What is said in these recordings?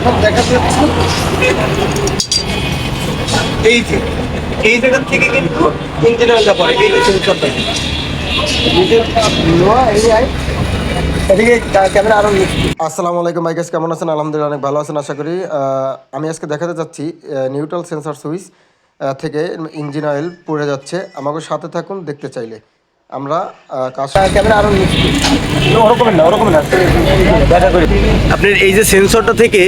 এখন দেখা যাচ্ছে এই যে এই জায়গা থেকে কিন্তু ইঞ্জিন অয়েলটা পড়ে, এই যে সেন্সরটা আসসালামু আলাইকুম ভাই, গাইস কেমন আছেন? আলহামদুলিল্লাহ অনেক ভালো আছেন আশা করি। আমি আজকে দেখাতে যাচ্ছি নিউট্রাল সেন্সর সুইচ থেকে ইঞ্জিন অয়েল পড়ে যাচ্ছে। আমাকে সাথে থাকুন দেখতে চাইলে। আমরা ক্যামেরা আরো ওরকম না, ওরকম না, দেখা করি। আপনার এই যে সেন্সরটা থেকে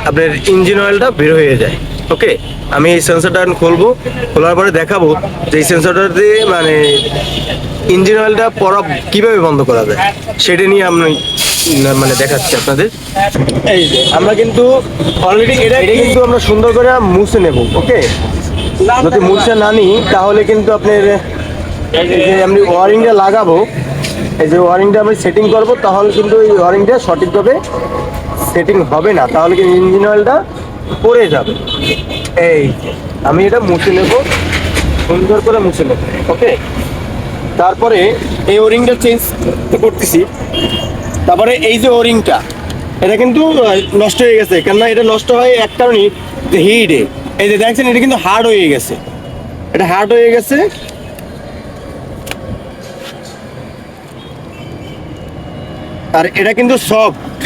আপনার ইঞ্জিন অয়েলটা বের হয়ে যায়। ওকে, আমি এই সেন্সরটা খুলবো, খোলার পরে দেখাবো যে এই সেন্সরটা দিয়ে মানে ইঞ্জিন অয়েলটা পড়া কিভাবে বন্ধ করা যায় সেটা নিয়ে আমি মানে দেখাচ্ছি আপনাদের। এই যে আমরা কিন্তু অলরেডি এটা কিন্তু আমরা সুন্দর করে মুছে নেব। ওকে, যদি মুছে না নিই তাহলে কিন্তু আপনার এই যে আমি ওয়ারিংটা লাগাবো, এই যে ওয়ারিংটা আমি সেটিং করবো, তাহলে কিন্তু এই ওয়ারিংটা সঠিকভাবে সেটিং হবে না, তাহলে কিন্তু ইঞ্জিন অয়েলটা পড়ে যাবে। এই আমি এটা মুছে নেব, সুন্দর করে মুছে নেব। ওকে, তারপরে এই ওরিংটা চেঞ্জ করতেছি। তারপরে এই যে ওরিংটা, এটা কিন্তু নষ্ট হয়ে গেছে। কেননা এটা নষ্ট হয় এক কারণে, যে হিটে এই যে দেখছেন এটা কিন্তু হার্ড হয়ে গেছে, এটা হার্ড হয়ে গেছে। আর এটা কিন্তু সফট,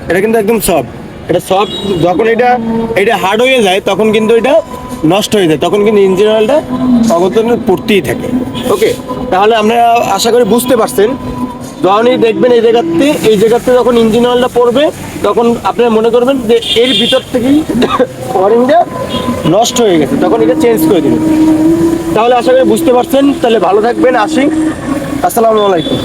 এটা কিন্তু একদম সফট, এটা সফট। যখন এটা হার্ড হয়ে যায় তখন কিন্তু এটা নষ্ট হয়ে যায়, তখন কিন্তু ইঞ্জিন অয়েলটা অগত্যা পড়তেই থাকে। ওকে, তাহলে আমরা আশা করি বুঝতে পারছেন। যখনই দেখবেন এই জায়গাতে যখন ইঞ্জিন অয়েলটা পড়বে, তখন আপনারা মনে করবেন যে এর ভিতর থেকেই ওয়ারিংটা নষ্ট হয়ে গেছে, তখন এটা চেঞ্জ করে দিবেন। তাহলে আশা করি বুঝতে পারছেন। তাহলে ভালো থাকবেন, আসি, আসসালামু আলাইকুম।